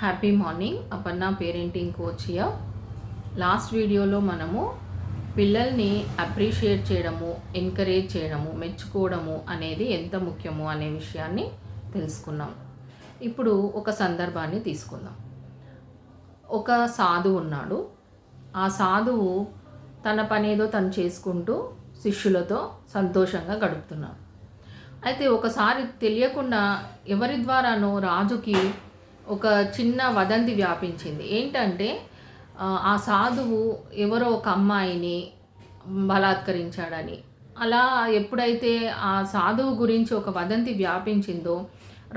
Happy morning. Aparna parenting coach here. Last వీడియోలో మనము పిల్లల్ని అప్రిషియేట్ చేయడము, ఎంకరేజ్ చేయడము, మెచ్చుకోవడము అనేది ఎంత ముఖ్యమో అనే విషయాన్ని తెలుసుకున్నాం. ఇప్పుడు ఒక సందర్భాన్ని తీసుకుందాం. ఒక సాధువు ఉన్నాడు. ఆ సాధువు తన పనేదో తను చేసుకుంటూ శిష్యులతో సంతోషంగా గడుపుతున్నాడు. అయితే ఒకసారి తెలియకుండా ఎవరి ద్వారానో రాజుకి ఒక చిన్న వదంతి వ్యాపించింది. ఏంటంటే ఆ సాధువు ఎవరో ఒక అమ్మాయిని బలాత్కరించాడని. అలా ఎప్పుడైతే ఆ సాధువు గురించి ఒక వదంతి వ్యాపించిందో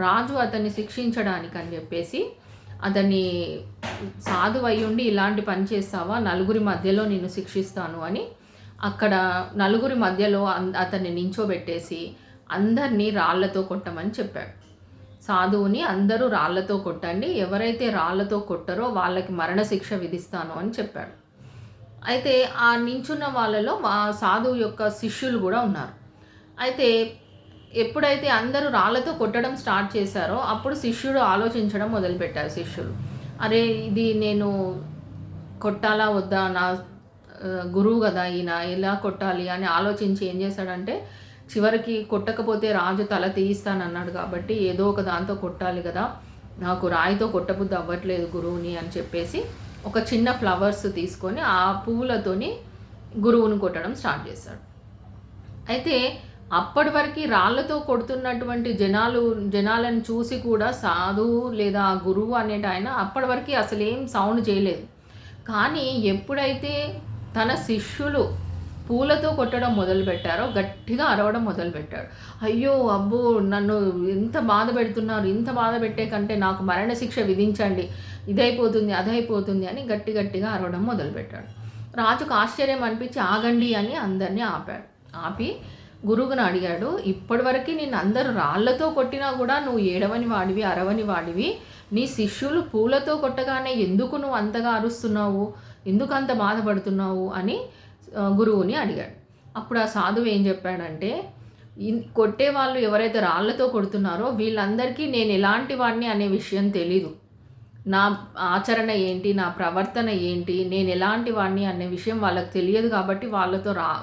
రాజు అతన్ని శిక్షించడానికి అని చెప్పేసి అతన్ని సాధువు అయ్యుండి ఇలాంటి పని చేస్తావా, నలుగురి మధ్యలో నిన్ను శిక్షిస్తాను అని అక్కడ నలుగురి మధ్యలో అతన్ని నించోబెట్టేసి అందరినీ రాళ్లతో కొట్టమని చెప్పాడు. సాధువుని అందరూ రాళ్లతో కొట్టండి, ఎవరైతే రాళ్లతో కొట్టరో వాళ్ళకి మరణశిక్ష విధిస్తాను అని చెప్పాడు. అయితే ఆ నించున్న వాళ్ళలో మా సాధువు యొక్క శిష్యులు కూడా ఉన్నారు. అయితే ఎప్పుడైతే అందరూ రాళ్లతో కొట్టడం స్టార్ట్ చేశారో అప్పుడు శిష్యుడు ఆలోచించడం మొదలుపెట్టారు. శిష్యులు, అరే ఇది నేను కొట్టాలా వద్దా, నా గురువు కదా ఈయన, ఎలా కొట్టాలి అని ఆలోచించి ఏం చేశాడంటే చివరికి కొట్టకపోతే రాజు తల తీయిస్తానన్నాడు కాబట్టి ఏదో ఒక దాంతో కొట్టాలి కదా, నాకు రాయితో కొట్టబుద్ధి అవ్వట్లేదు గురువుని అని చెప్పేసి ఒక చిన్న ఫ్లవర్స్ తీసుకొని ఆ పువ్వులతోని గురువుని కొట్టడం స్టార్ట్ చేశాడు. అయితే అప్పటి వరకు రాళ్లతో కొడుతున్నటువంటి జనాలను చూసి కూడా సాధువు లేదా గురువు అనేటి ఆయన అప్పటి వరకు అసలు ఏం సౌండ్ చేయలేదు. కానీ ఎప్పుడైతే తన శిష్యులు పూలతో కొట్టడం మొదలుపెట్టారో గట్టిగా అరవడం మొదలుపెట్టాడు. అయ్యో అబ్బో, నన్ను ఇంత బాధ పెడుతున్నారు, ఇంత బాధ పెట్టే కంటే నాకు మరణశిక్ష విధించండి, ఇదైపోతుంది అదైపోతుంది అని గట్టిగా అరవడం మొదలుపెట్టాడు. రాజుకు ఆశ్చర్యం అనిపించి ఆగండి అని అందరినీ ఆపాడు. ఆపి గురువుని అడిగాడు, ఇప్పటివరకు నేను అందరూ రాళ్లతో కొట్టినా కూడా నువ్వు ఏడవని వాడివి, అరవని వాడివి, నీ శిష్యులు పూలతో కొట్టగానే ఎందుకు నువ్వు అంతగా అరుస్తున్నావు, ఎందుకు అంత బాధపడుతున్నావు అని గురువుని అడిగాడు. అప్పుడు ఆ సాధువు ఏం చెప్పాడంటే, కొట్టే వాళ్ళు ఎవరైతే రాళ్లతో కొడుతున్నారో వీళ్ళందరికీ నేను ఎలాంటి వాడిని అనే విషయం తెలీదు, నా ఆచరణ ఏంటి, నా ప్రవర్తన ఏంటి, నేను ఎలాంటి వాడిని అనే విషయం వాళ్ళకి తెలియదు కాబట్టి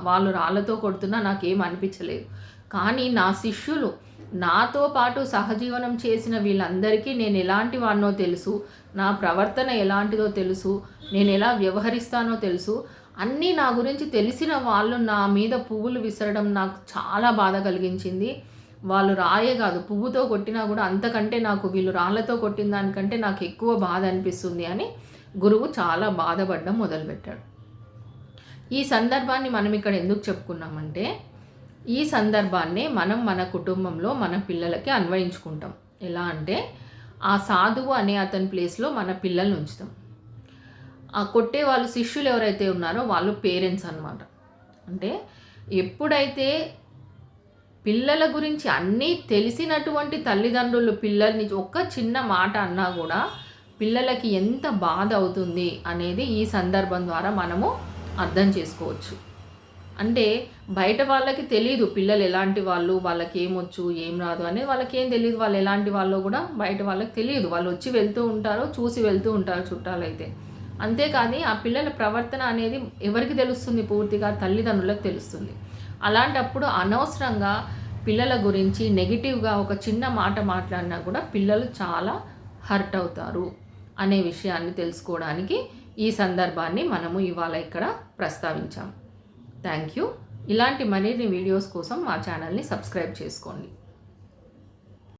వాళ్ళు రాళ్లతో కొడుతున్నా నాకేం అనిపించలేదు. కానీ నా శిష్యులు నాతో పాటు సహజీవనం చేసిన వీళ్ళందరికీ నేను ఎలాంటి వాడినో తెలుసు, నా ప్రవర్తన ఎలాంటిదో తెలుసు, నేను ఎలా వ్యవహరిస్తానో తెలుసు, అన్నీ నా గురించి తెలిసిన వాళ్ళు నా మీద పువ్వులు విసరడం నాకు చాలా బాధ కలిగించింది. వాళ్ళు రాయే కాదు పువ్వుతో కొట్టినా కూడా అంతకంటే నాకు వీళ్ళు రాళ్లతో కొట్టిన దానికంటే నాకు ఎక్కువ బాధ అనిపిస్తుంది అని గురువు చాలా బాధపడడం మొదలుపెట్టాడు. ఈ సందర్భాన్ని మనం ఇక్కడ ఎందుకు చెప్పుకున్నామంటే, ఈ సందర్భాన్నే మనం మన కుటుంబంలో మన పిల్లలకి అన్వయించుకుంటాం. ఎలా అంటే ఆ సాధువు అనే అతని ప్లేస్లో మన పిల్లల్ని ఉంచుతాం. ఆ కొట్టే వాళ్ళు శిష్యులు ఎవరైతే ఉన్నారో వాళ్ళు పేరెంట్స్ అన్నమాట. అంటే ఎప్పుడైతే పిల్లల గురించి అన్నీ తెలిసినటువంటి తల్లిదండ్రులు పిల్లల్ని ఒక్క చిన్న మాట అన్నా కూడా పిల్లలకి ఎంత బాధ అవుతుంది అనేది ఈ సందర్భం ద్వారా మనము అర్థం చేసుకోవచ్చు. అంటే బయట వాళ్ళకి తెలియదు పిల్లలు ఎలాంటి వాళ్ళు, వాళ్ళకి ఏమొచ్చు ఏం రాదు అనేది వాళ్ళకి ఏం తెలియదు, వాళ్ళు ఎలాంటి వాళ్ళు కూడా బయట వాళ్ళకి తెలియదు. వాళ్ళు వచ్చి వెళ్తూ ఉంటారు, చూసి వెళ్తూ ఉంటారు చుట్టాలైతే. అంతేకాని ఆ పిల్లల ప్రవర్తన అనేది ఎవరికి తెలుస్తుంది, పూర్తిగా తల్లిదండ్రులకు తెలుస్తుంది. అలాంటప్పుడు అనవసరంగా పిల్లల గురించి నెగిటివ్గా ఒక చిన్న మాట మాట్లాడినా కూడా పిల్లలు చాలా హర్ట్ అవుతారు అనే విషయాన్ని తెలుసుకోవడానికి ఈ సందర్భాన్ని మనము ఇవాళ ఇక్కడ ప్రస్తావించాం. Thank you. ఇలాంటి మరిన్ని వీడియోస్ కోసం మా ఛానల్ని సబ్స్క్రైబ్ చేసుకోండి.